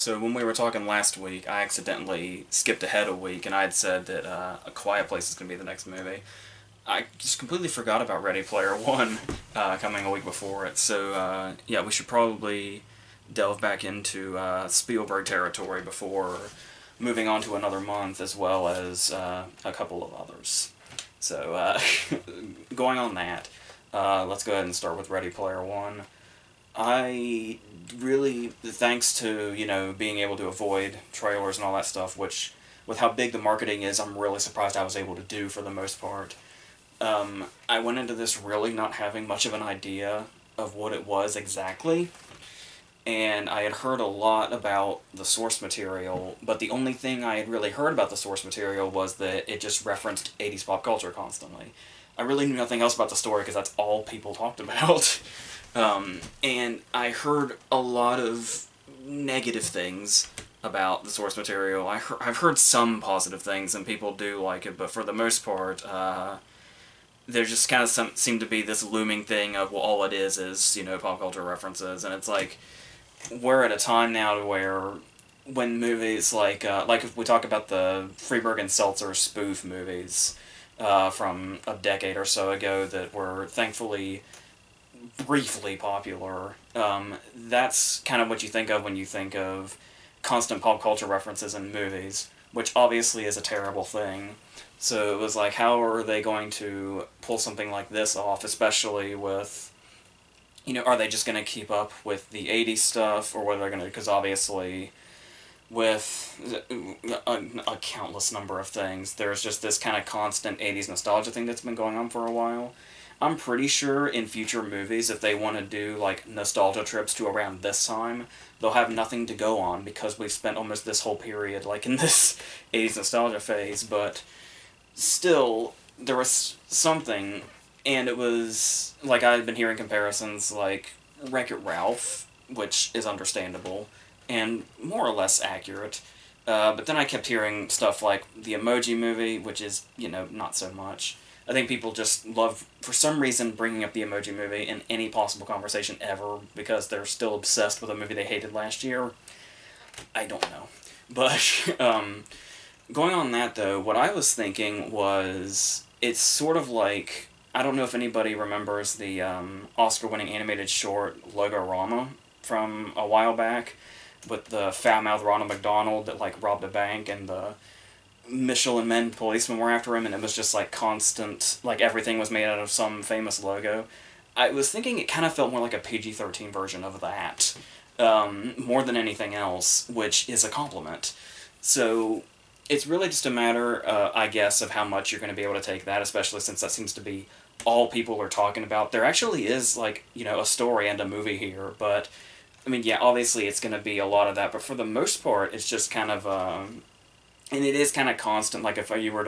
So when we were talking last week, I accidentally skipped ahead a week, and I had said that A Quiet Place is going to be the next movie. I just completely forgot about Ready Player One coming a week before it. So yeah, we should probably delve back into Spielberg territory before moving on to another month, as well as a couple of others. So going on that, let's go ahead and start with Ready Player One. I really, thanks to, being able to avoid trailers and all that stuff, which, with how big the marketing is, I'm really surprised I was able to do for the most part. I went into this really not having much of an idea of what it was exactly, and I had heard a lot about the source material, but the only thing I had really heard about the source material was that it just referenced 80s pop culture constantly. I really knew nothing else about the story because that's all people talked about. And I heard a lot of negative things about the source material. I've heard some positive things, and people do like it, but for the most part, there just kind of seemed to be this looming thing of, well, all it is, pop culture references, and it's like, we're at a time now to where when movies like if we talk about the Freeberg and Seltzer spoof movies from a decade or so ago that were thankfully briefly popular, that's kind of what you think of when you think of constant pop culture references in movies, which obviously is a terrible thing. So it was like, how are they going to pull something like this off, especially with, are they just going to keep up with the 80s stuff, or what are they going to, because obviously with a countless number of things, there's just this kind of constant 80s nostalgia thing that's been going on for a while. I'm pretty sure in future movies, if they want to do like nostalgia trips to around this time, they'll have nothing to go on because we've spent almost this whole period like in this 80s nostalgia phase, but still, there was something, and it was like I had been hearing comparisons like Wreck-It Ralph, which is understandable and more or less accurate. But then I kept hearing stuff like the Emoji Movie, which is, not so much. I think people just love, for some reason, bringing up the Emoji Movie in any possible conversation ever because they're still obsessed with a movie they hated last year. I don't know. But, going on that, though, what I was thinking was, it's sort of like, I don't know if anybody remembers the Oscar-winning animated short Logorama from a while back, with the foul-mouthed Ronald McDonald that, like, robbed a bank, and the Michelin Men policemen were after him, and it was just, like, constant, like, everything was made out of some famous logo. I was thinking it kind of felt more like a PG-13 version of that, more than anything else, which is a compliment. So, it's really just a matter, I guess, of how much you're going to be able to take that, especially since that seems to be all people are talking about. There actually is, like, a story and a movie here, but, I mean, yeah, obviously it's going to be a lot of that, but for the most part, it's just kind of, and it is kind of constant, like, if you were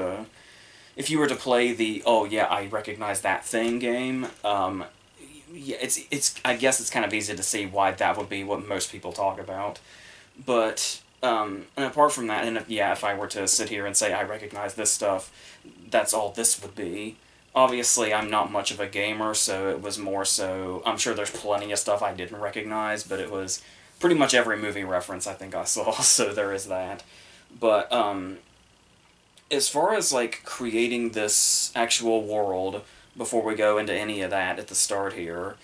to play the, oh yeah, I recognize that thing game, yeah, I guess it's kind of easy to see why that would be what most people talk about, but, and apart from that, and if I were to sit here and say I recognize this stuff, that's all this would be. Obviously, I'm not much of a gamer, so it was more so, I'm sure there's plenty of stuff I didn't recognize, but it was pretty much every movie reference I think I saw, so there is that. But, as far as, like, creating this actual world, before we go into any of that at the start here,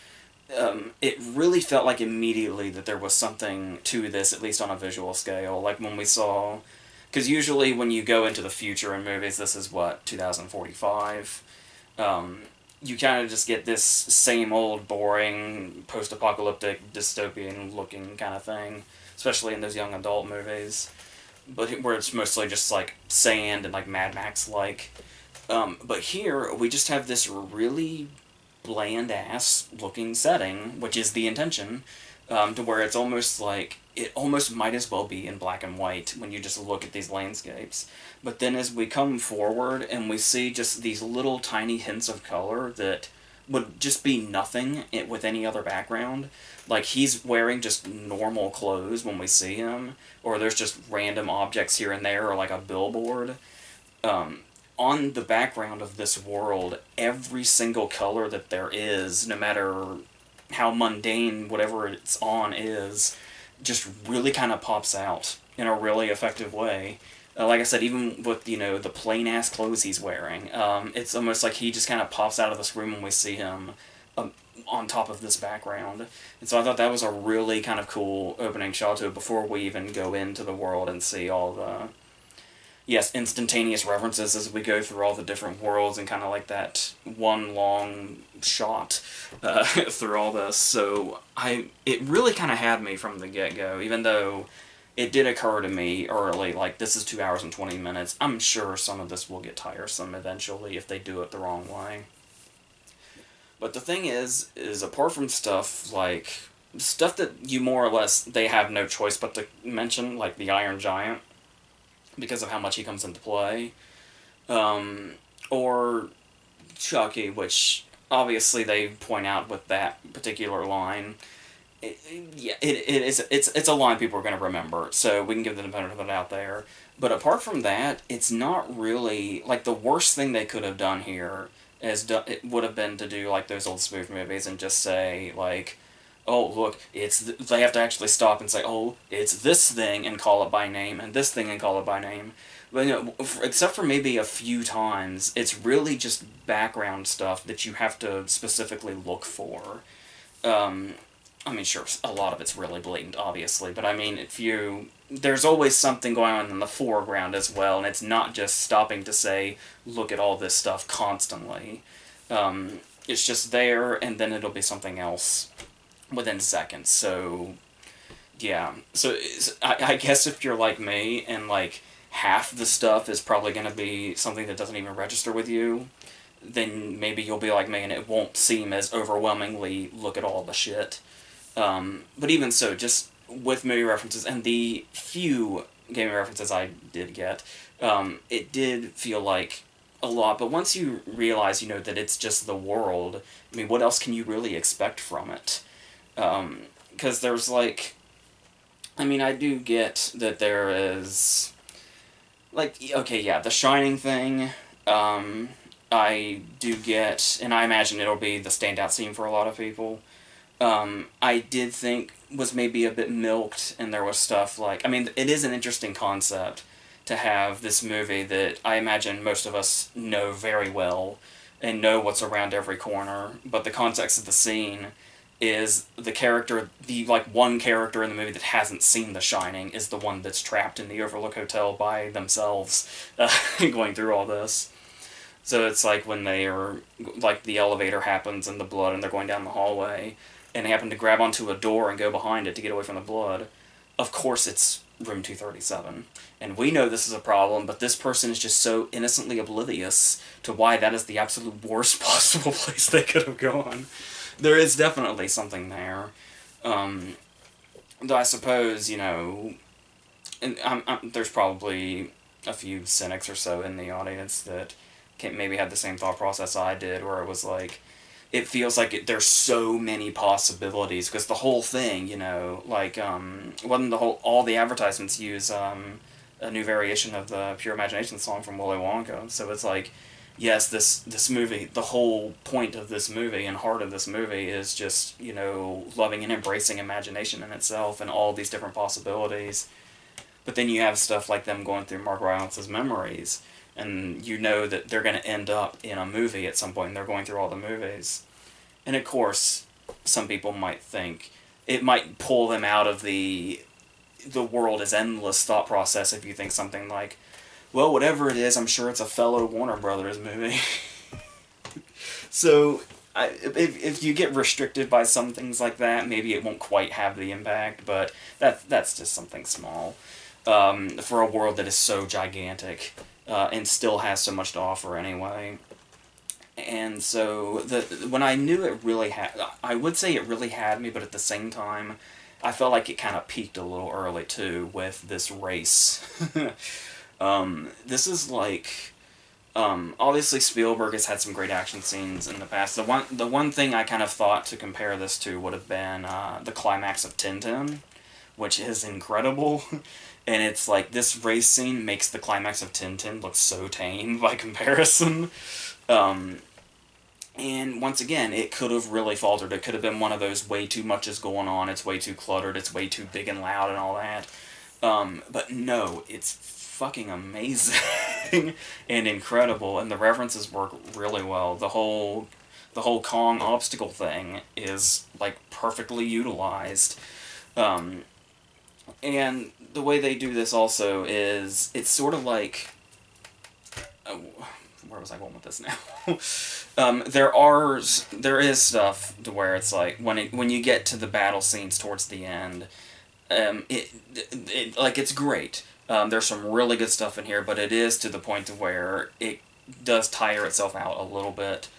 it really felt like immediately that there was something to this, at least on a visual scale. Like when we saw, because usually when you go into the future in movies, this is what, 2045? You kind of just get this same old, boring, post-apocalyptic, dystopian-looking kind of thing, especially in those young adult movies. But where it's mostly just like sand and like Mad Max-like. But here, we just have this really bland-ass looking setting, which is the intention, to where it's almost like, it almost might as well be in black and white when you just look at these landscapes. But then as we come forward and we see just these little tiny hints of color that would just be nothing with any other background, like he's wearing just normal clothes when we see him, or there's just random objects here and there, or like a billboard, on the background of this world, every single color that there is, no matter how mundane whatever it's on is, just really kind of pops out in a really effective way. Like I said, even with, the plain ass clothes he's wearing, it's almost like he just kind of pops out of this room when we see him um, on top of this background. And so I thought that was a really kind of cool opening shot to it before we even go into the world and see all the, yes, instantaneous references as we go through all the different worlds and kind of like that one long shot through all this. So it really kind of had me from the get-go, even though it did occur to me early, like, this is 2 hours and 20 minutes. I'm sure some of this will get tiresome eventually if they do it the wrong way. But the thing is apart from stuff like, stuff that you more or less, they have no choice but to mention, like the Iron Giant, because of how much he comes into play, or Chucky, which obviously they point out with that particular line. It's a line people are going to remember, so we can give the benefit of the doubt there. But apart from that, it's not really, like, the worst thing they could have done here it would have been to do like those old spoof movies and just say, like, oh, look, they have to actually stop and say, oh, it's this thing, and call it by name, and this thing and call it by name. But, except for maybe a few times, it's really just background stuff that you have to specifically look for. I mean, sure, a lot of it's really blatant, obviously, but I mean, there's always something going on in the foreground as well, and it's not just stopping to say, look at all this stuff constantly. It's just there, and then it'll be something else within seconds, so, yeah. So, I guess if you're like me, and, like, half the stuff is probably going to be something that doesn't even register with you, then maybe you'll be like me, and it won't seem as overwhelmingly, look at all the shit. But even so, just with movie references and the few gaming references I did get, it did feel like a lot. But once you realize, that it's just the world, I mean, what else can you really expect from it? Because there's, like, I mean, I do get that there is, like, okay, yeah, the Shining thing, I do get, and I imagine it'll be the standout scene for a lot of people. I did think was maybe a bit milked, and there was stuff like, I mean, it is an interesting concept to have this movie that I imagine most of us know very well and know what's around every corner, but the context of the scene is like, one character in the movie that hasn't seen The Shining is the one that's trapped in the Overlook Hotel by themselves, going through all this. So it's like when they are, like, the elevator happens and the blood, and they're going down the hallway, and they happen to grab onto a door and go behind it to get away from the blood. Of course it's room 237. And we know this is a problem, but this person is just so innocently oblivious to why that is the absolute worst possible place they could have gone. There is definitely something there. Though I suppose, and there's probably a few cynics or so in the audience that maybe had the same thought process I did, where it was like, it feels like there's so many possibilities, because the whole thing, like, wasn't all the advertisements use a new variation of the Pure Imagination song from Willy Wonka, so it's like, yes, this movie, the whole point of this movie and heart of this movie is just, loving and embracing imagination in itself and all these different possibilities. But then you have stuff like them going through Mark Rylance's memories, and you know that they're going to end up in a movie at some point, and they're going through all the movies. And of course, some people might think it might pull them out of the world is endless thought process if you think something like, well, whatever it is, I'm sure it's a fellow Warner Brothers movie. So, if you get restricted by some things like that, maybe it won't quite have the impact, but that's just something small. For a world that is so gigantic, and still has so much to offer anyway. And so, when I knew it really I would say it really had me, but at the same time, I felt like it kind of peaked a little early, too, with this race. This is like, obviously Spielberg has had some great action scenes in the past. The one thing I kind of thought to compare this to would have been the climax of Tintin, which is incredible. And it's like, this race scene makes the climax of Tintin look so tame by comparison. And once again, it could have really faltered. It could have been one of those way too much is going on, it's way too cluttered, it's way too big and loud and all that. But no, it's fucking amazing and incredible, and the references work really well. The whole Kong obstacle thing is like perfectly utilized. Um, and the way they do this also is it's sort of like oh, where was I going with this now? There is stuff to where it's like when you get to the battle scenes towards the end, it it's great. There's some really good stuff in here, but it is to the point to where it does tire itself out a little bit.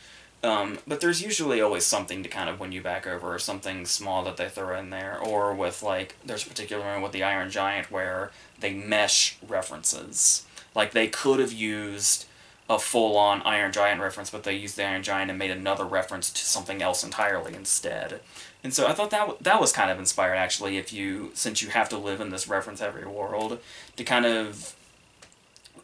But there's usually always something to kind of win you back over, or something small that they throw in there, or with like there's a particular one with the Iron Giant where they mesh references. Like they could have used a full-on Iron Giant reference, but they used the Iron Giant and made another reference to something else entirely instead. And so I thought that was kind of inspired actually. If you since you have to live in this reference-heavy world, to kind of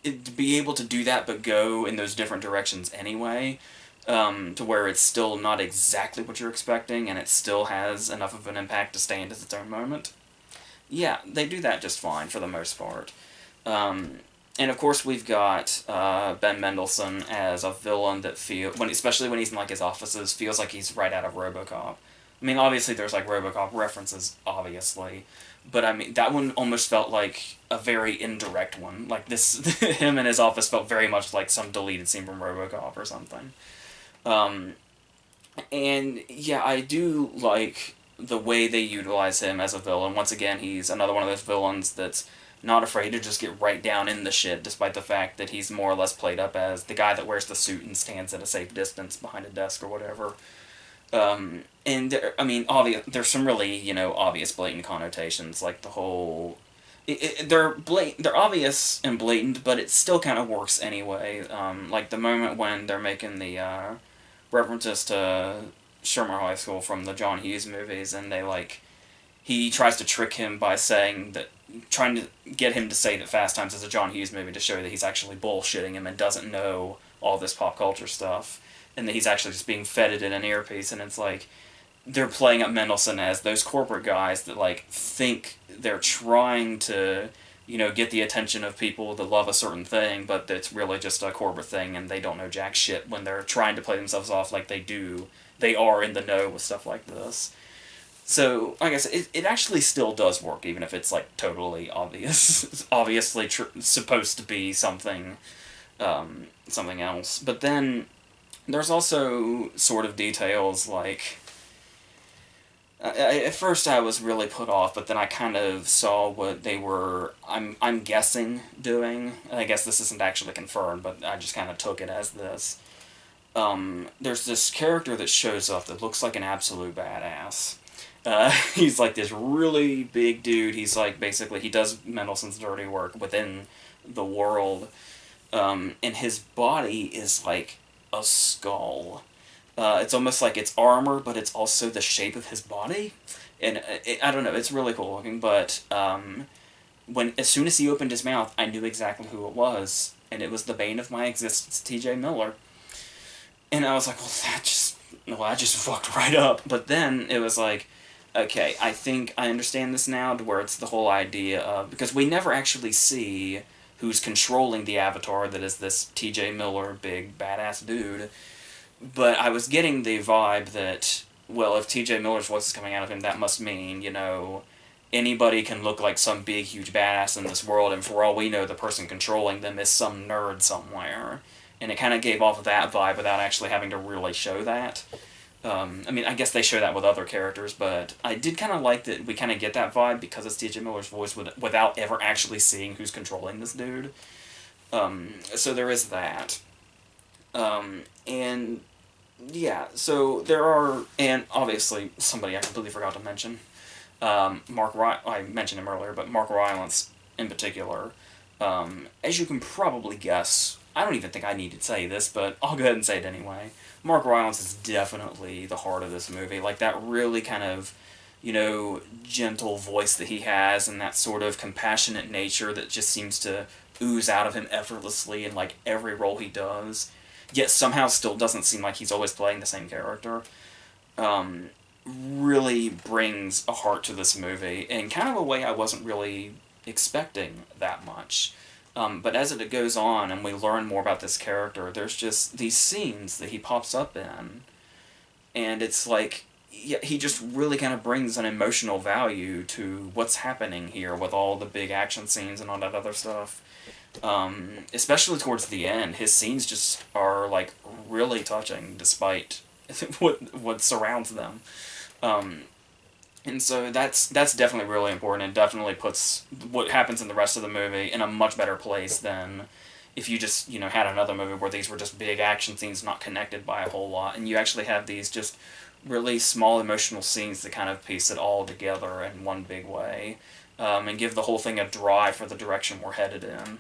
to be able to do that, but go in those different directions anyway, to where it's still not exactly what you're expecting, and it still has enough of an impact to stand as its own moment. Yeah, they do that just fine for the most part. Um, and of course, we've got Ben Mendelsohn as a villain that especially when he's in like his offices, feels like he's right out of RoboCop. I mean, obviously there's like RoboCop references, obviously, but I mean that one almost felt like a very indirect one. Like this, him in his office felt very much like some deleted scene from RoboCop or something. Um, and yeah, I do like the way they utilize him as a villain. Once again, he's another one of those villains that's not afraid to just get right down in the shit, despite the fact that he's more or less played up as the guy that wears the suit and stands at a safe distance behind a desk or whatever. And I mean, there's some really obvious blatant connotations, like the whole. They're obvious and blatant, but it still kind of works anyway. Like the moment when they're making the references to Shermer High School from the John Hughes movies, and he tries to trick him by saying that, trying to get him to say that Fast Times is a John Hughes movie to show that he's actually bullshitting him and doesn't know all this pop culture stuff, and that he's actually just being fed it in an earpiece, and it's like they're playing up Mendelsohn as those corporate guys that think they're trying to get the attention of people that love a certain thing, but it's really just a corporate thing, and they don't know jack shit when they're trying to play themselves off like they do. They are in the know with stuff like this. So, like I said, it actually still does work, even if it's totally obvious. It's obviously supposed to be something else. But then there's also sort of details like at first I was really put off, but then I kind of saw what they were, I'm guessing, doing. And I guess this isn't actually confirmed, but I just kind of took it as this. There's this character that shows up that looks like an absolute badass. He's like this really big dude. He's basically, he does Mendelssohn's dirty work within the world. And his body is like a skull. It's almost like it's armor, but it's also the shape of his body. And I don't know, it's really cool looking, but as soon as he opened his mouth, I knew exactly who it was, and it was the bane of my existence, T.J. Miller. And I was like, that just fucked right up. But then it was like, okay, I think I understand this now, to where it's the whole idea of, because we never actually see who's controlling the avatar that is this T.J. Miller, big badass dude. But I was getting the vibe that, well, if T.J. Miller's voice is coming out of him, that must mean, anybody can look like some big, huge badass in this world, and for all we know, the person controlling them is some nerd somewhere. And it kind of gave off that vibe without actually having to really show that. I mean, I guess they show that with other characters, but I did kind of like that we kind of get that vibe because it's T.J. Miller's voice without ever actually seeing who's controlling this dude. So there is that. And yeah, so there are, and obviously somebody I completely forgot to mention, I mentioned him earlier, but Mark Rylance in particular. As you can probably guess, I don't even think I need to say this, but I'll go ahead and say it anyway. Mark Rylance is definitely the heart of this movie. Like, that really kind of, gentle voice that he has, and that sort of compassionate nature that just seems to ooze out of him effortlessly in, every role he does. yet somehow still doesn't seem like he's always playing the same character, really brings a heart to this movie in kind of a way I wasn't really expecting that much. But as it goes on and we learn more about this character, there's just these scenes that he pops up in, and it's like, yeah, he just really kind of brings an emotional value to what's happening here with all the big action scenes and all that other stuff. Especially towards the end, his scenes just are like really touching, despite what surrounds them. Um, and so that's definitely really important. It definitely puts what happens in the rest of the movie in a much better place than if you just, had another movie where these were just big action scenes not connected by a whole lot, and you actually have these just really small emotional scenes that kind of piece it all together in one big way, and give the whole thing a drive for the direction we're headed in.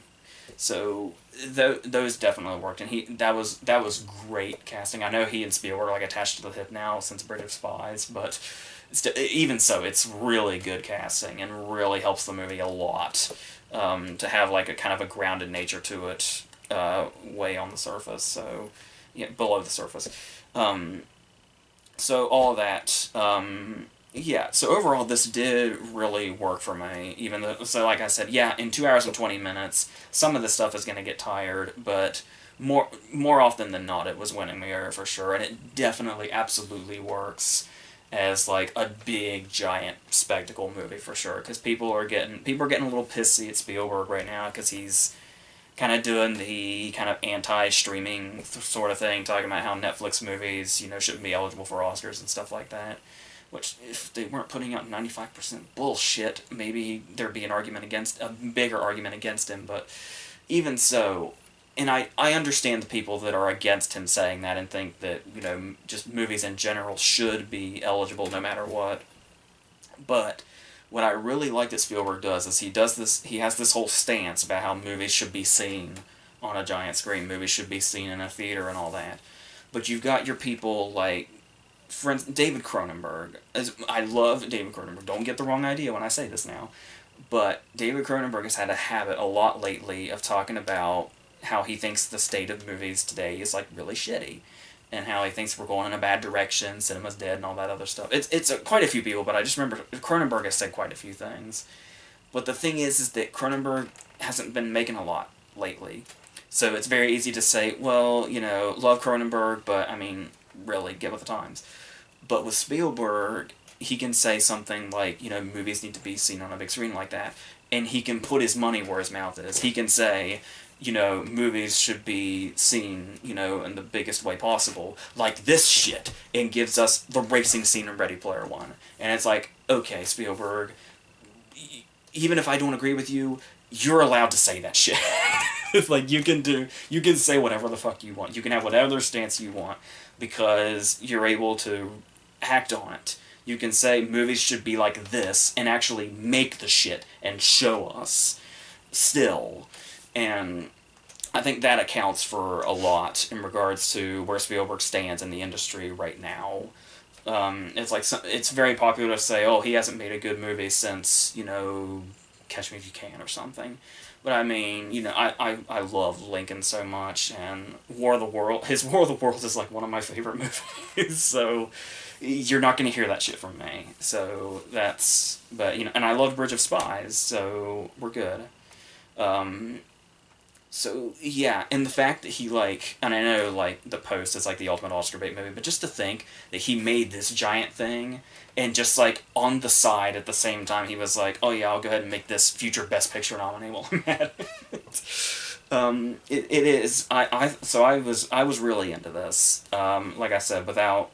So those definitely worked, and that was great casting. I know he and Spielberg are like attached to the hip now since Bridge of Spies, but even so, it's really good casting and really helps the movie a lot, to have like a kind of a grounded nature to it, way on the surface. So yeah, below the surface. So all of that. Yeah, so overall, this did really work for me. Even though, so like I said, yeah, in 2 hours and 20 minutes, some of the stuff is going to get tired, but more often than not, it was winning me over for sure, and it definitely, absolutely works as like a big, giant spectacle movie for sure. Because people are getting a little pissy at Spielberg right now because he's kind of doing the kind of anti-streaming sort of thing, talking about how Netflix movies, shouldn't be eligible for Oscars and stuff like that. Which, if they weren't putting out 95% bullshit, maybe there'd be a bigger argument against him. But even so, and I understand the people that are against him saying that and think that, just movies in general should be eligible no matter what. But what I really like that Spielberg does is he has this whole stance about how movies should be seen on a giant screen, movies should be seen in a theater and all that. But you've got your people like, for instance, David Cronenberg. I love David Cronenberg. Don't get the wrong idea when I say this now. But David Cronenberg has had a habit a lot lately of talking about how he thinks the state of movies today is like really shitty, and how he thinks we're going in a bad direction, cinema's dead, and all that other stuff. It's quite a few people, but I just remember Cronenberg has said quite a few things. But the thing is that Cronenberg hasn't been making a lot lately, so it's very easy to say, well, love Cronenberg, but I mean, really, get with the times. But with Spielberg, he can say something like, movies need to be seen on a big screen like that, and he can put his money where his mouth is. He can say, movies should be seen, in the biggest way possible, like this shit, and gives us the racing scene in Ready Player One. And it's like, okay, Spielberg, even if I don't agree with you, you're allowed to say that shit. It's like, you can say whatever the fuck you want. You can have whatever stance you want, because you're able to act on it. You can say movies should be like this and actually make the shit and show us still. And I think that accounts for a lot in regards to where Spielberg stands in the industry right now. It's like, it's very popular to say, oh, he hasn't made a good movie since, Catch Me If You Can or something. But I mean, I love Lincoln so much, and his War of the Worlds is like one of my favorite movies, so you're not going to hear that shit from me. So but, and I love Bridge of Spies, so we're good. Um, so, yeah, and the fact that he, like, and I know, like, The Post is, like, the ultimate Oscar bait movie, but just to think that he made this giant thing, and just, like, on the side at the same time, he was like, oh, yeah, I'll go ahead and make this future Best Picture nominee while I'm at it. It is, so I was really into this, like I said, without,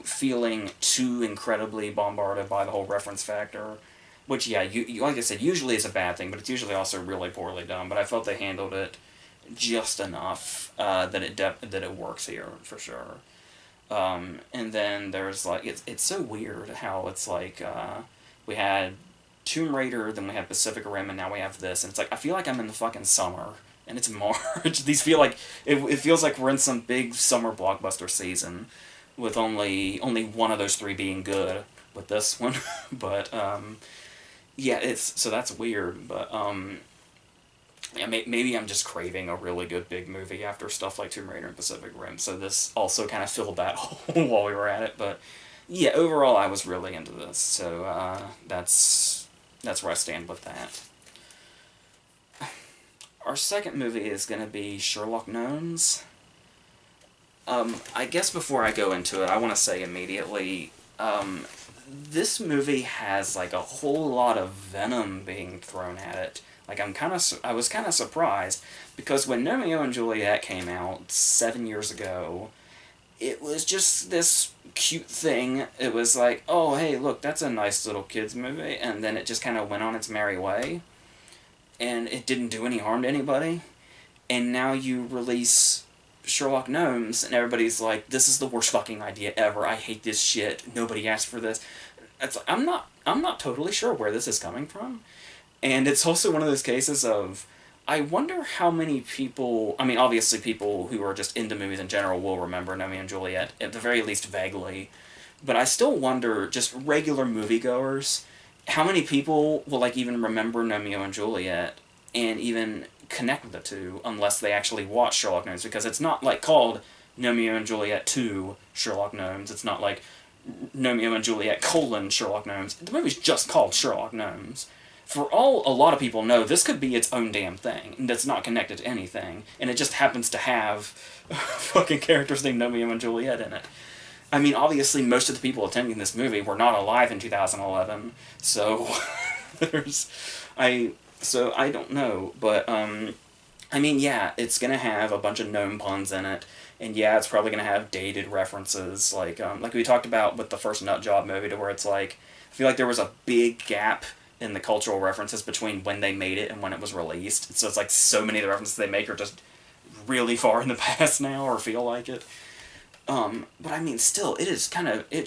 feeling too incredibly bombarded by the whole reference factor. Which, yeah, you like I said, usually is a bad thing, but it's usually also really poorly done. But I felt they handled it just enough, that it works here for sure. And then there's like, it's so weird how it's like, we had Tomb Raider, then we had Pacific Rim, and now we have this, and it's like, I feel like I'm in the fucking summer, and it's March. These feel like it feels like we're in some big summer blockbuster season, with only one of those three being good with this one, but yeah, so that's weird, but Yeah, maybe I'm just craving a really good big movie after stuff like Tomb Raider and Pacific Rim, so this also kind of filled that hole while we were at it. But yeah, overall, I was really into this, so that's where I stand with that. Our second movie is going to be Sherlock Gnomes. I guess before I go into it, I want to say immediately, this movie has like a whole lot of venom being thrown at it. Like I was kind of surprised because when Romeo and Juliet came out 7 years ago, it was just this cute thing. It was like, oh hey, look, that's a nice little kids movie, and then it just kind of went on its merry way, and it didn't do any harm to anybody. And now you release Sherlock Gnomes, and everybody's like, "This is the worst fucking idea ever. I hate this shit. Nobody asked for this." I'm not totally sure where this is coming from, and it's also one of those cases of, I wonder how many people. I mean, obviously, people who are just into movies in general will remember Romeo and Juliet at the very least vaguely, but I still wonder, just regular moviegoers, how many people will like even remember Romeo and Juliet and even connect the two unless they actually watch Sherlock Gnomes, because it's not like called Romeo and Juliet 2 Sherlock Gnomes. It's not like Romeo and Juliet colon Sherlock Gnomes. The movie's just called Sherlock Gnomes. For all a lot of people know, this could be its own damn thing that's not connected to anything, and it just happens to have fucking characters named Romeo and Juliet in it. I mean, obviously, most of the people attending this movie were not alive in 2011, so there's, I, so I don't know, but I mean, yeah, it's gonna have a bunch of gnome puns in it, and yeah, it's probably gonna have dated references, like we talked about with the first Nut Job movie, to where it's like, I feel like there was a big gap in the cultural references between when they made it and when it was released. So it's like so many of the references they make are just really far in the past now, or feel like it. But I mean, still, it's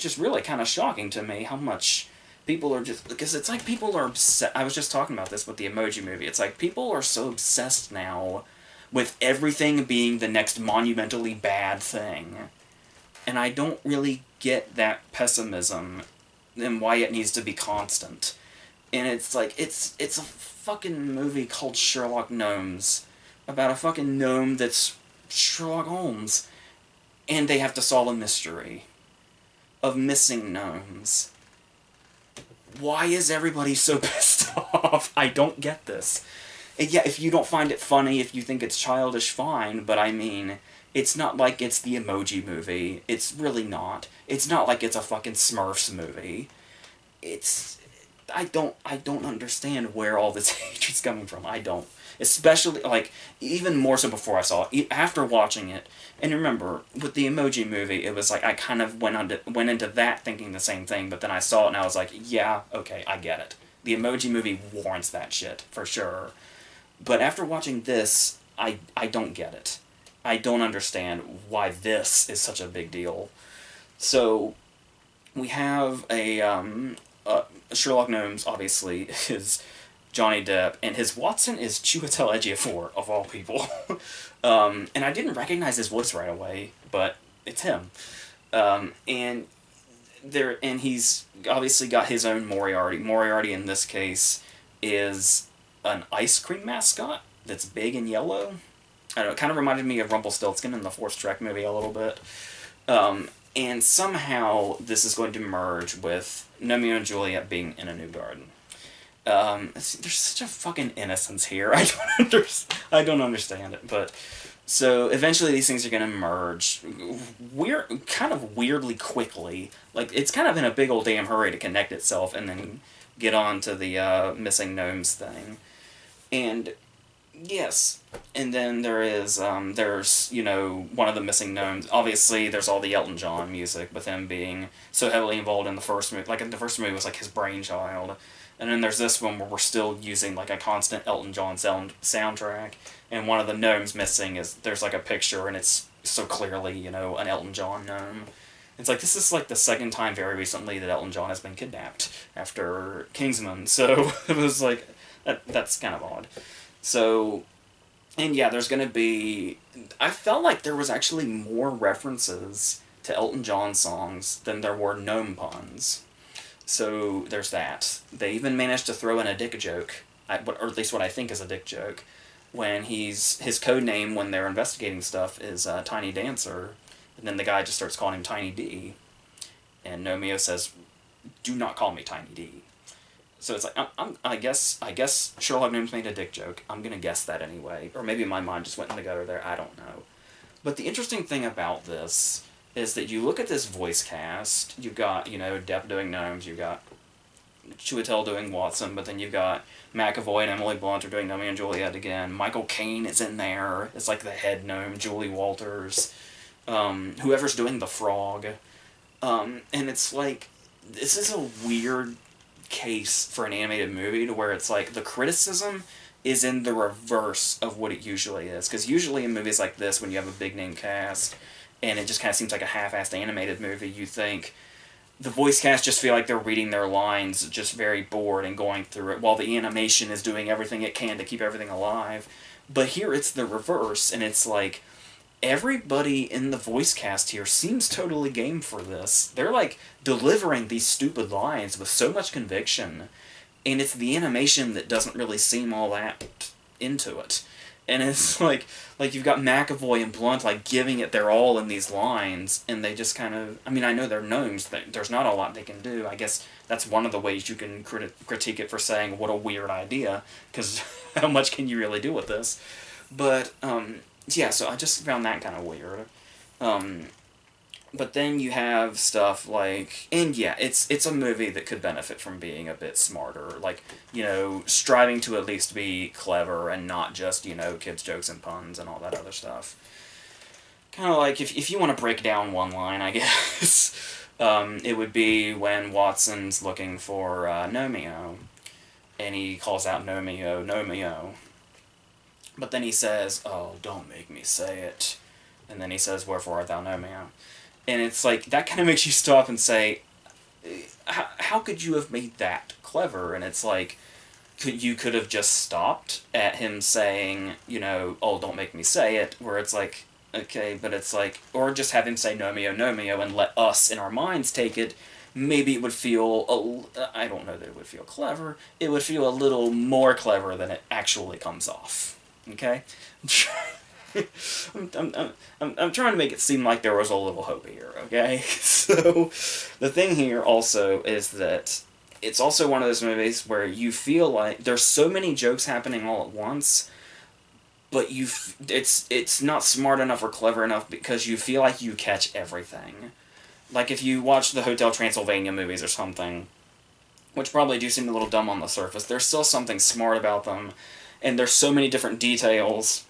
just really kind of shocking to me how much people are just, because it's like people are obsessed. I was just talking about this with the Emoji Movie. It's like people are so obsessed now with everything being the next monumentally bad thing. And I don't really get that pessimism and why it needs to be constant. And it's like, it's a fucking movie called Sherlock Gnomes about a fucking gnome that's Sherlock Holmes, and they have to solve a mystery of missing gnomes. Why is everybody so pissed off? I don't get this. And yeah, if you don't find it funny, if you think it's childish, fine, but I mean, it's not like it's the Emoji Movie. It's really not. It's not like it's a fucking Smurfs movie. It's... I don't understand where all this hatred's coming from. I don't. Especially, like, even more so before I saw it. After watching it, and remember, with the Emoji Movie, it was like, I kind of went into that thinking the same thing, but then I saw it and I was like, yeah, okay, I get it. The Emoji Movie warrants that shit, for sure. But after watching this, I don't get it. I don't understand why this is such a big deal. So, we have Sherlock Gnomes, obviously, is Johnny Depp, and his Watson is Chiwetel Ejiofor, of all people. And I didn't recognize his voice right away, but it's him. And he's obviously got his own Moriarty. Moriarty, in this case, is an ice cream mascot that's big and yellow. I don't know, it kind of reminded me of Rumpelstiltskin in the Force Trek movie a little bit. And somehow this is going to merge with Romeo and Juliet being in a new garden. There's such a fucking innocence here. I don't understand it, but so eventually these things are gonna merge. Kind of weirdly quickly. Like, it's kind of in a big old damn hurry to connect itself and then get on to the missing gnomes thing. And yes, and then there's, you know, one of the missing gnomes. Obviously, there's all the Elton John music, with him being so heavily involved in the first movie. Like, in the first movie was like his brainchild. And then there's this one where we're still using like a constant Elton John soundtrack. And one of the gnomes missing is, there's like a picture, and it's so clearly, you know, an Elton John gnome. It's like, this is like the second time very recently that Elton John has been kidnapped after Kingsman. So it was like, that's kind of odd. So, and yeah, there's gonna be... I felt like there was actually more references to Elton John songs than there were gnome puns. So, there's that. They even managed to throw in a dick joke, or at least what I think is a dick joke. when his code name when they're investigating stuff is Tiny Dancer, and then the guy just starts calling him Tiny D, and Nomeo says, "Do not call me Tiny D." So it's like I guess Sherlock Gnomes made a dick joke. I'm gonna guess that anyway, or maybe my mind just went in the gutter there. I don't know. But the interesting thing about this is that you look at this voice cast. You've got Depp doing Gnomes. You've got Chiwetel doing Watson, but then you've got McAvoy and Emily Blunt are doing Romeo and Juliet again. Michael Caine is in there. It's like the head gnome. Julie Walters. Whoever's doing the frog. And it's like, this is a weird case for an animated movie to where it's like the criticism is in the reverse of what it usually is. Because usually in movies like this, when you have a big name cast, and it just kind of seems like a half-assed animated movie, you think the voice cast just feel like they're reading their lines just very bored and going through it, while the animation is doing everything it can to keep everything alive. But here it's the reverse, and it's like, everybody in the voice cast here seems totally game for this. They're like delivering these stupid lines with so much conviction, and it's the animation that doesn't really seem all that into it. And it's like you've got McAvoy and Blunt like giving it their all in these lines, and they just kind of, I mean, I know they're gnomes, there's not a lot they can do. I guess that's one of the ways you can critique it for saying what a weird idea, because how much can you really do with this? But yeah, so I just found that kind of weird. But then you have stuff like, and yeah, it's a movie that could benefit from being a bit smarter, like, striving to at least be clever and not just, kids' jokes and puns and all that other stuff. Kind of like, if you want to break down one line, I guess, it would be when Watson's looking for Nomeo, and he calls out Nomeo, Nomeo. But then he says, "Oh, don't make me say it." And then he says, "Wherefore art thou Nomeo?" And it's like, that kind of makes you stop and say, how could you have made that clever? And it's like, you could have just stopped at him saying, "Oh, don't make me say it," where it's like, okay, but it's like, or just have him say Nomeo, Nomeo, and let us in our minds take it. Maybe it would feel, I don't know that it would feel clever, it would feel a little more clever than it actually comes off. Okay? I'm trying to make it seem like there was a little hope here, okay? So, the thing here also is that it's also one of those movies where you feel like there's so many jokes happening all at once, but it's not smart enough or clever enough because you feel like you catch everything. Like if you watch the Hotel Transylvania movies or something, which probably do seem a little dumb on the surface, there's still something smart about them, and there's so many different details.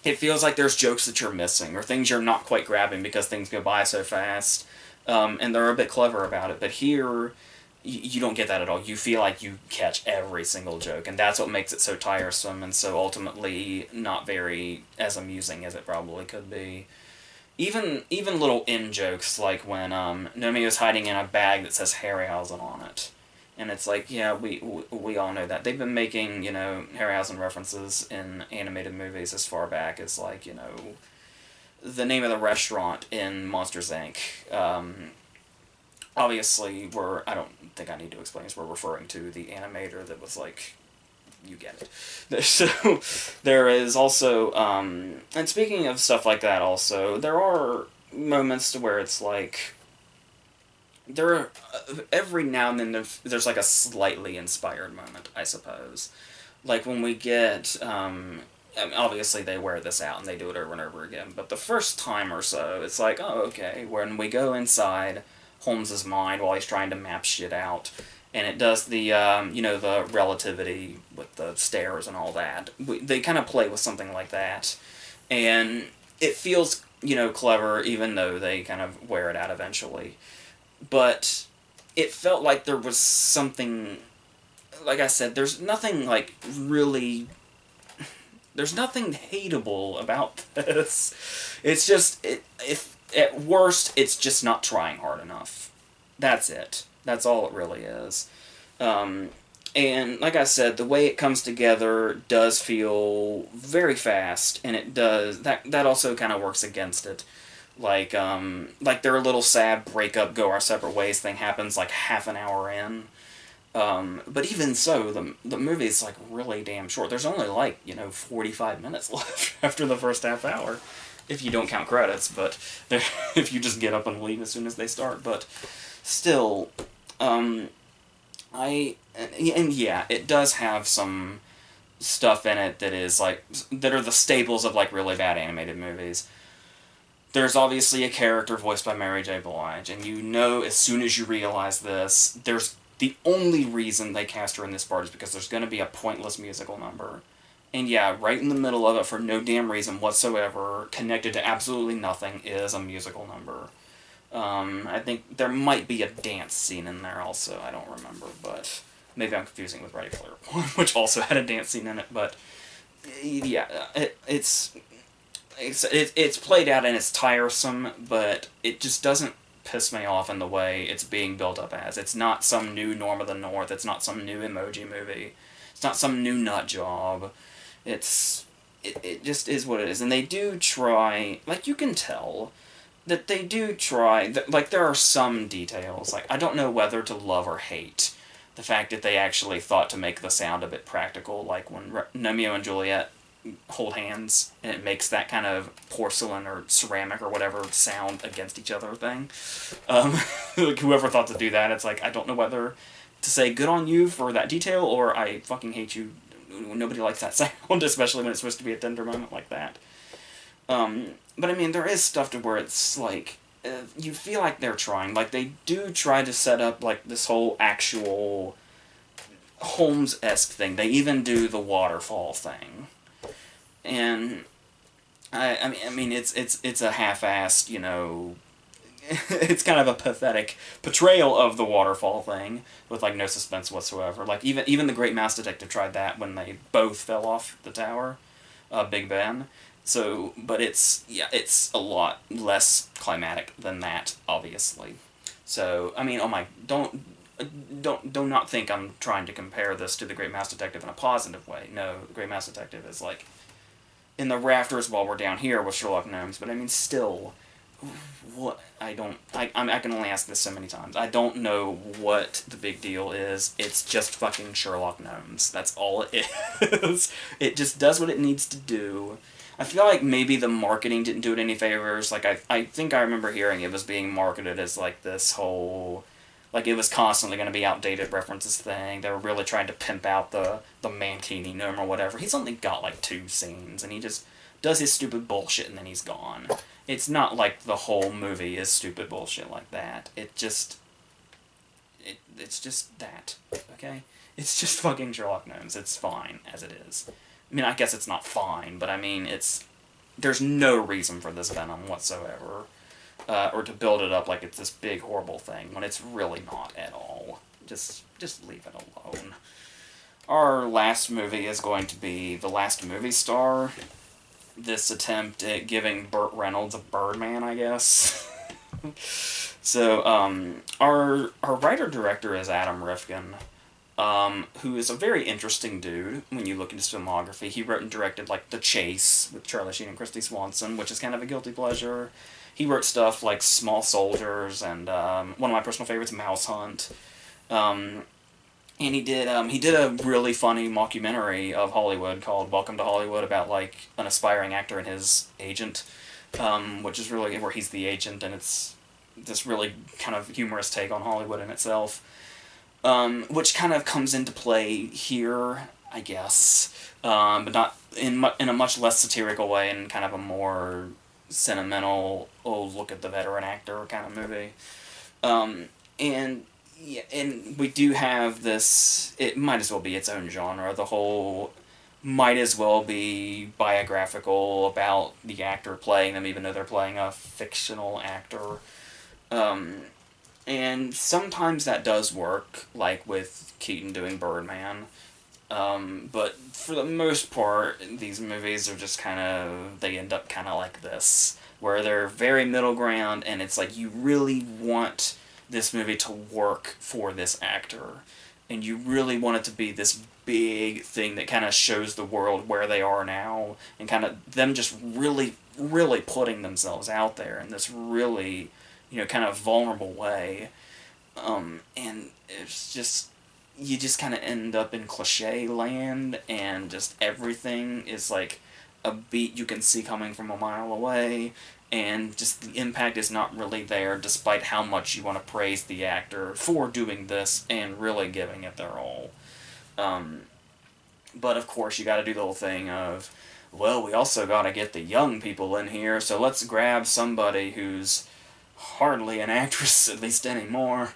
It feels like there's jokes that you're missing, or things you're not quite grabbing because things go by so fast, and they're a bit clever about it. But here, you don't get that at all. You feel like you catch every single joke, and that's what makes it so tiresome, and so ultimately not very as amusing as it probably could be. Even little in-jokes, like when Nomeo's hiding in a bag that says Harryhausen on it. And it's like, yeah, we all know that. They've been making, Harryhausen references in animated movies as far back as, like, the name of the restaurant in Monsters, Inc. Obviously, I don't think I need to explain this, we're referring to the animator that was, like, you get it. So, there is also, and speaking of stuff like that also, there are moments to where it's like, there are, every now and then there's like a slightly inspired moment, I suppose. Like when we get, I mean, obviously they wear this out and they do it over and over again, but the first time or so, it's like, oh, okay, when we go inside Holmes's mind while he's trying to map shit out, and it does the, the relativity with the stairs and all that. They kind of play with something like that, and it feels, clever, even though they kind of wear it out eventually. But it felt like there was something, like I said, there's nothing, like, really, there's nothing hateable about this. It's just, if at worst, it's just not trying hard enough. That's it. That's all it really is. And, like I said, the way it comes together does feel very fast, and it does, that also kind of works against it. Like their little sad breakup, go our separate ways thing happens like half an hour in. But even so, the movie is like really damn short. There's only like 45 minutes left after the first half hour, if you don't count credits. But if you just get up and leave as soon as they start. But still, um, and yeah, it does have some stuff in it that is like that are the staples of like really bad animated movies. There's obviously a character voiced by Mary J. Blige, and you know as soon as you realize this, there's the only reason they cast her in this part is because there's going to be a pointless musical number. And yeah, right in the middle of it, for no damn reason whatsoever, connected to absolutely nothing, is a musical number. I think there might be a dance scene in there also, I don't remember, but maybe I'm confusing with Ready Player One, which also had a dance scene in it, but yeah, it's played out and it's tiresome, but it just doesn't piss me off in the way it's being built up as. It's not some new Norm of the North. It's not some new Emoji Movie. It's not some new nut job. It just is what it is. And they do try, like you can tell, that they do try, like there are some details, like I don't know whether to love or hate the fact that they actually thought to make the sound a bit practical, like when Romeo and Juliet hold hands and it makes that kind of porcelain or ceramic or whatever sound against each other thing. Um, like whoever thought to do that, it's like I don't know whether to say good on you for that detail or I fucking hate you. Nobody likes that sound, especially when it's supposed to be a tender moment like that. But I mean, there is stuff to where it's like you feel like they're trying. Like they do try to set up like this whole actual Holmes-esque thing. They even do the waterfall thing, and I mean, it's a half-assed, it's kind of a pathetic portrayal of the waterfall thing with like no suspense whatsoever. Like even the Great Mouse Detective tried that when they both fell off the tower, Big Ben. So, but it's a lot less climatic than that, obviously. So, I mean, oh my, do not think I'm trying to compare this to the Great Mouse Detective in a positive way. No, the Great Mouse Detective is like in the rafters while we're down here with Sherlock Gnomes, but I mean, still, what I can only ask this so many times. I don't know what the big deal is. It's just fucking Sherlock Gnomes. That's all it is. It just does what it needs to do. I feel like maybe the marketing didn't do it any favors. Like I think I remember hearing it was being marketed as like this whole, like it was constantly going to be outdated references thing. They were really trying to pimp out the Mankini gnome or whatever. He's only got like 2 scenes, and he just does his stupid bullshit and then he's gone. It's not like the whole movie is stupid bullshit like that. It's just that, okay? It's just fucking Sherlock Gnomes. It's fine as it is. I mean, I guess it's not fine, but I mean, there's no reason for this Venom whatsoever. Or to build it up like it's this big horrible thing when it's really not at all. Just leave it alone. Our last movie is going to be The Last Movie Star. This attempt at giving Burt Reynolds a Birdman, I guess. So, our writer-director is Adam Rifkin, who is a very interesting dude when you look at his filmography. He wrote and directed, like, The Chase with Charlie Sheen and Christy Swanson, which is kind of a guilty pleasure. He wrote stuff like Small Soldiers and one of my personal favorites, Mouse Hunt. And he did a really funny mockumentary of Hollywood called Welcome to Hollywood about like an aspiring actor and his agent, which is really where he's the agent, and it's this really kind of humorous take on Hollywood in itself, which kind of comes into play here, I guess, but not in a much less satirical way, and kind of a more sentimental, oh look at the veteran actor kind of movie, and. Yeah, and we do have this, it might as well be its own genre, the whole might as well be biographical about the actor playing them, even though they're playing a fictional actor. And sometimes that does work, like with Keaton doing Birdman. But for the most part, these movies are just kind of, they end up kind of like this, where they're very middle ground, and it's like you really want this movie to work for this actor, and you really want it to be this big thing that kind of shows the world where they are now, and kind of them just really, really putting themselves out there in this really, kind of vulnerable way. And it's just, you just kind of end up in cliche land, and just everything is like a beat you can see coming from a mile away, and just the impact is not really there, despite how much you want to praise the actor for doing this and really giving it their all. Um, but of course, you got to do the whole thing of, well, we also got to get the young people in here, so let's grab somebody who's hardly an actress, at least anymore,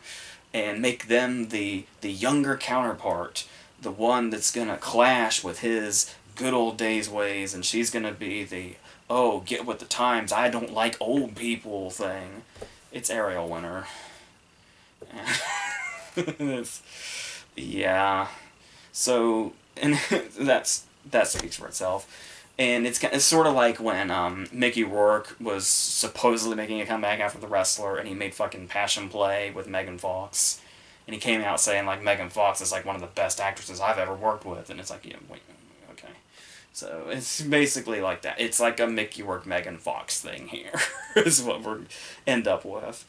and make them the younger counterpart, the one that's gonna clash with his good old days ways, and she's gonna be the, oh, get with the times, I don't like old people thing. It's Ariel Winter. Yeah. So, and that speaks for itself. And it's sort of like when Mickey Rourke was supposedly making a comeback after The Wrestler, and he made fucking Passion Play with Megan Fox, and he came out saying like Megan Fox is like one of the best actresses I've ever worked with, and it's like, yeah, wait, okay. So it's basically like that. It's like a Mickey Rourke Megan Fox thing here is what we're end up with,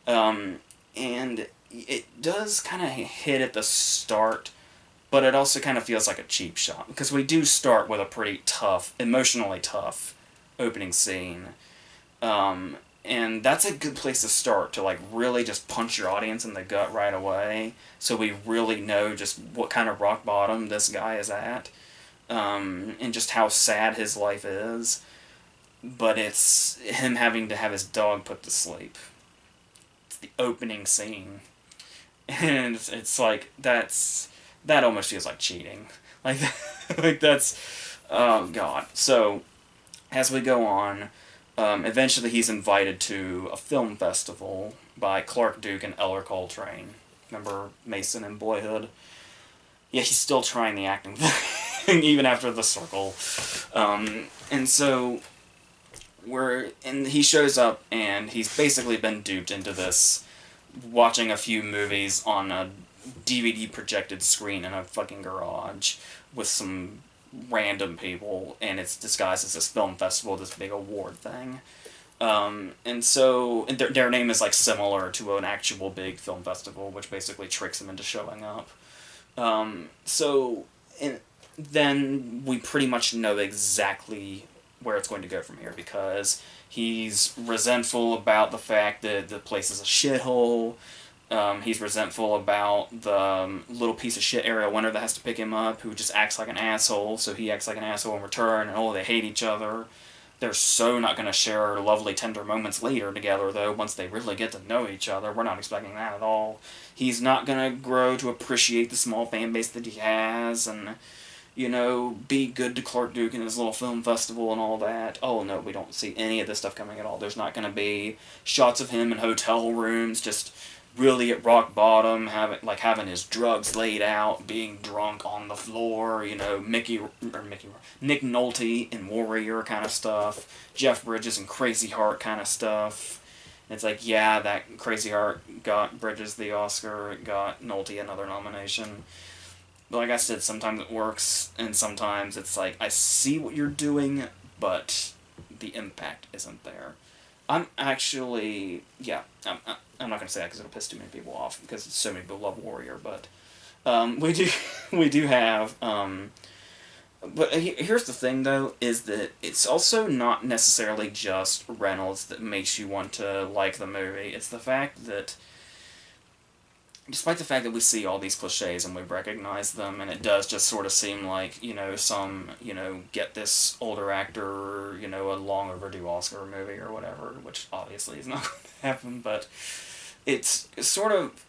and it does kind of hit at the start, but it also kind of feels like a cheap shot, because we do start with a pretty tough, emotionally tough opening scene. And that's a good place to start, to like really just punch your audience in the gut right away, so we really know just what kind of rock bottom this guy is at, and just how sad his life is. But it's him having to have his dog put to sleep. It's the opening scene. And it's like, that almost feels like cheating. Like, like that's, oh god. So, as we go on, eventually he's invited to a film festival by Clark Duke and Eller Coltrane. Remember Mason in Boyhood? Yeah, he's still trying the acting thing, even after The Circle. And so, and he shows up, and he's basically been duped into this, watching a few movies on a DVD projected screen in a fucking garage with some random people, and it's disguised as this film festival, this big award thing. And so and their name is like similar to an actual big film festival, which basically tricks him into showing up. So and then we pretty much know exactly where it's going to go from here, because he's resentful about the fact that the place is a shithole. He's resentful about the little piece of shit Ariel Winter that has to pick him up, who just acts like an asshole, so he acts like an asshole in return, and oh, they hate each other. They're so not going to share lovely, tender moments later together, though, once they really get to know each other. We're not expecting that at all. He's not going to grow to appreciate the small fan base that he has, and, you know, be good to Clark Duke and his little film festival and all that. Oh, no, we don't see any of this stuff coming at all. There's not going to be shots of him in hotel rooms, just really at rock bottom, having his drugs laid out, being drunk on the floor, you know, Nick Nolte in Warrior kind of stuff, Jeff Bridges in Crazy Heart kind of stuff. It's like, yeah, that Crazy Heart got Bridges the Oscar, it got Nolte another nomination. But like I said, sometimes it works, and sometimes it's like, I see what you're doing, but the impact isn't there. I'm actually, yeah, I'm not going to say that because it'll piss too many people off, because so many people love Warrior, but we do have, but here's the thing, though, is that it's also not necessarily just Reynolds that makes you want to like the movie. It's the fact that, despite the fact that we see all these cliches and we recognize them, and it does just sort of seem like, you know, some, you know, get this older actor, you know, a long overdue Oscar movie or whatever, which obviously is not going to happen, but it's sort of,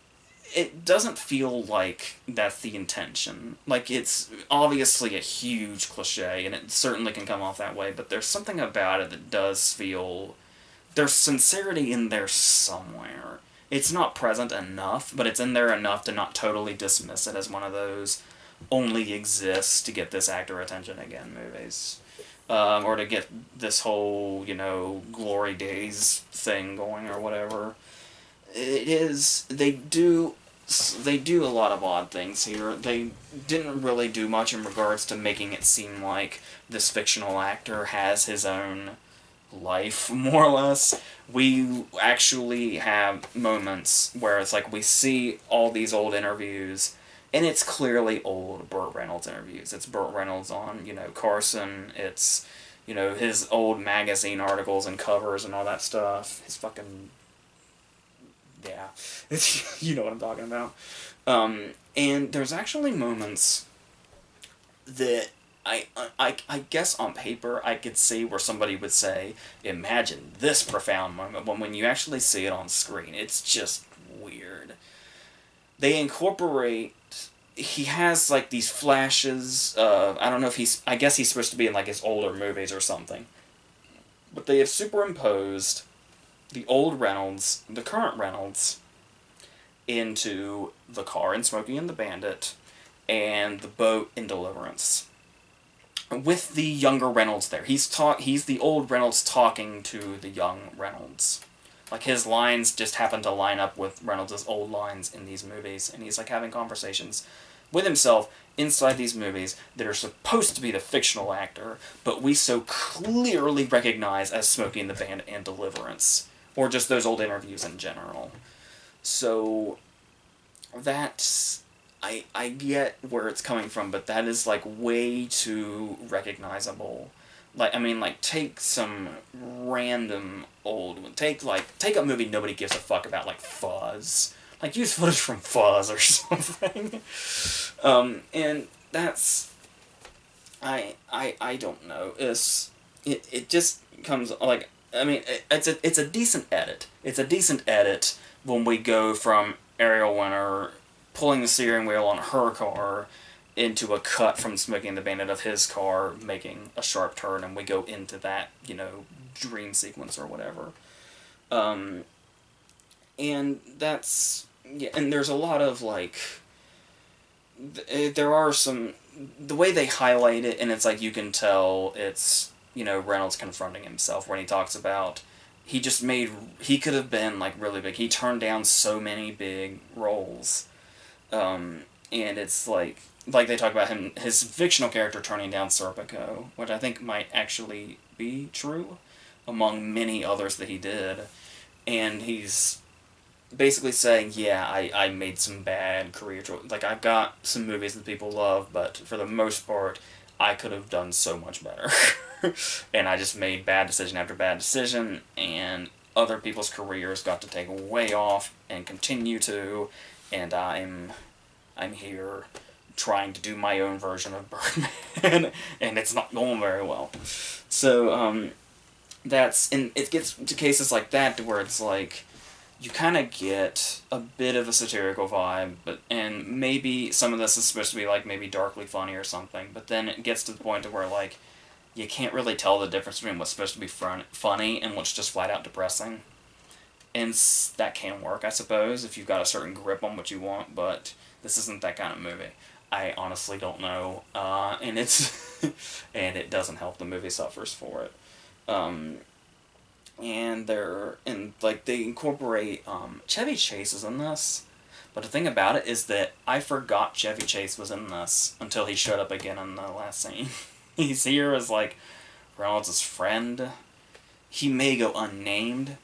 it doesn't feel like that's the intention. Like, it's obviously a huge cliche, and it certainly can come off that way, but there's something about it that does feel, there's sincerity in there somewhere. It's not present enough, but it's in there enough to not totally dismiss it as one of those only exists to get this actor attention again movies. Or to get this whole, you know, glory days thing going or whatever. It is, they do a lot of odd things here. They didn't really do much in regards to making it seem like this fictional actor has his own life, more or less. We actually have moments where it's like we see all these old interviews, And it's clearly old Burt Reynolds interviews. It's Burt Reynolds on, Carson. It's, his old magazine articles and covers and all that stuff. His fucking... Yeah. You know what I'm talking about. And there's actually moments that I guess on paper I could see where somebody would say, imagine this profound moment, but when you actually see it on screen, it's just weird. They incorporate... He has, like, these flashes of... I don't know if I guess he's supposed to be in, like, his older movies or something. But they have superimposed the old Reynolds, the current Reynolds, into the car in Smokey and the Bandit, and the boat in Deliverance, with the younger Reynolds there. He's the old Reynolds talking to the young Reynolds. Like, his lines just happen to line up with Reynolds' old lines in these movies, and he's, like, having conversations with himself inside these movies that are supposed to be the fictional actor, but we so clearly recognize as Smokey and the Bandit and Deliverance, or just those old interviews in general. So, that's... I get where it's coming from, but that is, like, way too recognizable. Like, I mean, like, take some random old one. Take a movie nobody gives a fuck about, like Fuzz. Like, use footage from Fuzz or something. And that's... I don't know. It just comes, like... I mean, it's a decent edit. It's a decent edit when we go from Ariel Winter pulling the steering wheel on her car into a cut from Smokey and the Bandit of his car making a sharp turn, and we go into that, dream sequence or whatever. And that's... Yeah, and there's a lot of, like... There are some... The way they highlight it, and it's like you can tell it's, Reynolds confronting himself when he talks about... He could have been, like, really big. He turned down so many big roles. And it's like they talk about his fictional character turning down Serpico, which I think might actually be true, among many others that he did. And he's basically saying, yeah, I made some bad career choices. Like, I've got some movies that people love, but for the most part, I could have done so much better. And I just made bad decision after bad decision, and other people's careers got to take way off and continue to, and I'm here trying to do my own version of Birdman, and it's not going very well. So, and it gets to cases like that where it's like, you kind of get a bit of a satirical vibe, and maybe some of this is supposed to be, like, maybe darkly funny or something, but then it gets to the point where, like, you can't really tell the difference between what's supposed to be funny and what's just flat out depressing. And that can work, I suppose, if you've got a certain grip on what you want, but this isn't that kind of movie. I honestly don't know, and it's and it doesn't help. The movie suffers for it. And they incorporate Chevy Chase is in this, but the thing about it is that I forgot Chevy Chase was in this until he showed up again in the last scene. He's here as, like, Reynolds' friend. He may go unnamed.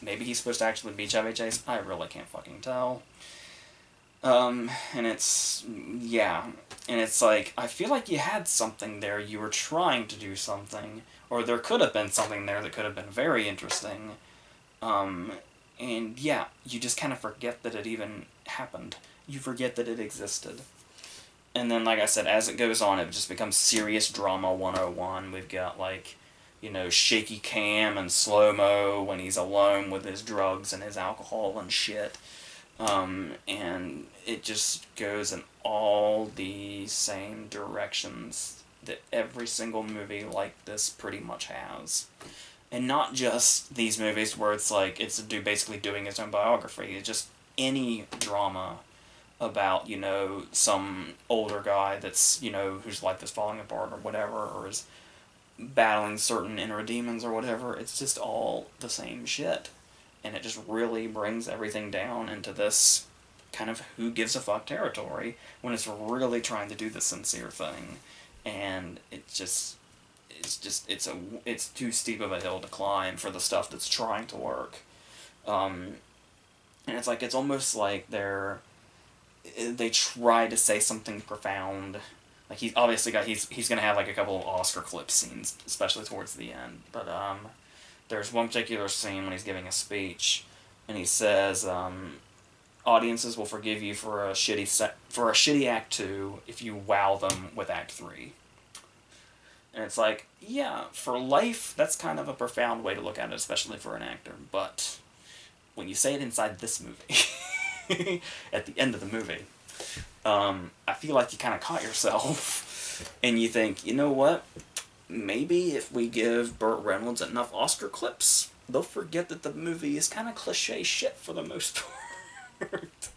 Maybe he's supposed to actually be Chevy Chase. I really can't fucking tell. And it's... Yeah. And it's like, I feel like you had something there. You were trying to do something. Or there could have been something there that could have been very interesting. And yeah, you just kind of forget that it even happened. You forget that it existed. And then, like I said, as it goes on, it just becomes serious drama 101. We've got, like, shaky cam and slow-mo when he's alone with his drugs and his alcohol and shit. And it just goes in all the same directions that every single movie like this pretty much has. And not just these movies where it's like, it's a dude basically doing his own biography. It's just any drama about, some older guy that's, whose life is falling apart or whatever, or is battling certain inner demons or whatever. It's just all the same shit. And it just really brings everything down into this kind of who gives a fuck territory when it's really trying to do the sincere thing. And it's too steep of a hill to climb for the stuff that's trying to work. And it's like, it's almost like they're they try to say something profound. Like he's obviously got he's gonna have like a couple of Oscar clip scenes, especially towards the end. But there's one particular scene when he's giving a speech, and he says, "Audiences will forgive you for a shitty Act 2 if you wow them with Act 3." And it's like, yeah, for life, that's kind of a profound way to look at it, especially for an actor. But when you say it inside this movie, at the end of the movie, I feel like you kind of caught yourself, and you think, you know what? Maybe if we give Burt Reynolds enough Oscar clips, they'll forget that the movie is kind of cliche shit for the most part.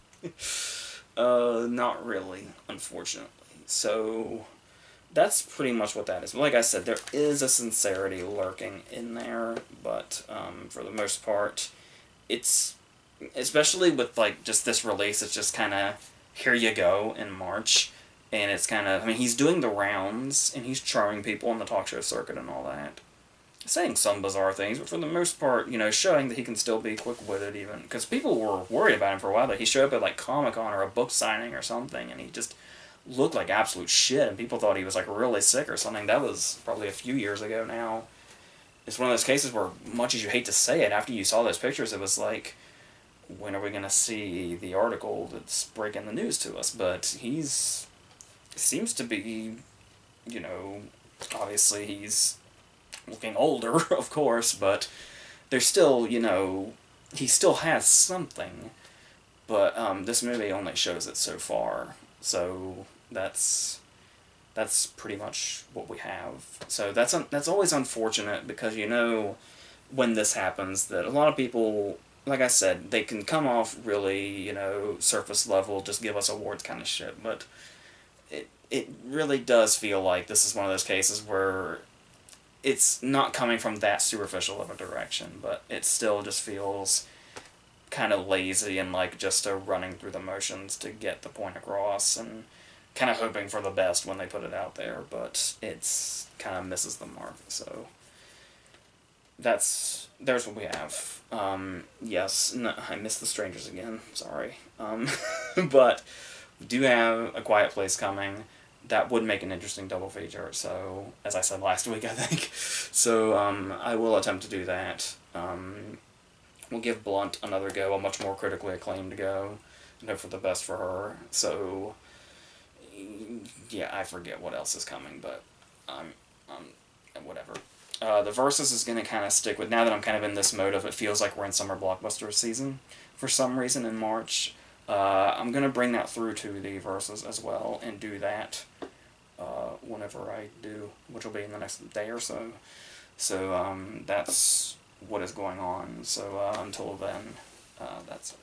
Not really, unfortunately. So that's pretty much what that is. Like I said, there is a sincerity lurking in there, but for the most part, it's, especially with like just this release, it's just kind of here you go in March, and it's kind of, I mean, he's doing the rounds and he's charming people on the talk show circuit and all that, saying some bizarre things, but for the most part, you know, showing that he can still be quick-witted even, because people were worried about him for a while. Like, he showed up at like Comic-Con or a book signing or something, and he just looked like absolute shit, and people thought he was like really sick or something. That was probably a few years ago now. It's one of those cases where, much as you hate to say it, after you saw those pictures, it was like, when are we going to see the article that's breaking the news to us? But he's, seems to be, you know, obviously he's looking older, of course, but there's still, you know, he still has something. But this movie only shows it so far, so that's pretty much what we have. So that's always unfortunate, because you know when this happens that a lot of people, like I said, they can come off really, you know, surface level, just give us awards kind of shit, but it really does feel like this is one of those cases where it's not coming from that superficial of a direction, but it still just feels kind of lazy and like just a running through the motions to get the point across, and kind of hoping for the best when they put it out there, but it's kind of misses the mark. So there's what we have. Yes, no, I missed The Strangers again. Sorry. But we do have A Quiet Place coming. That would make an interesting double feature. So, as I said last week, I think. So, I will attempt to do that. We'll give Blunt another go, a much more critically acclaimed go, and hope for the best for her. So, yeah, I forget what else is coming, but whatever. The Versus is going to kind of stick with, now that I'm kind of in this mode of it feels like we're in summer blockbuster season for some reason in March. I'm going to bring that through to the Versus as well and do that whenever I do, which will be in the next day or so. So that's what is going on. So until then, that's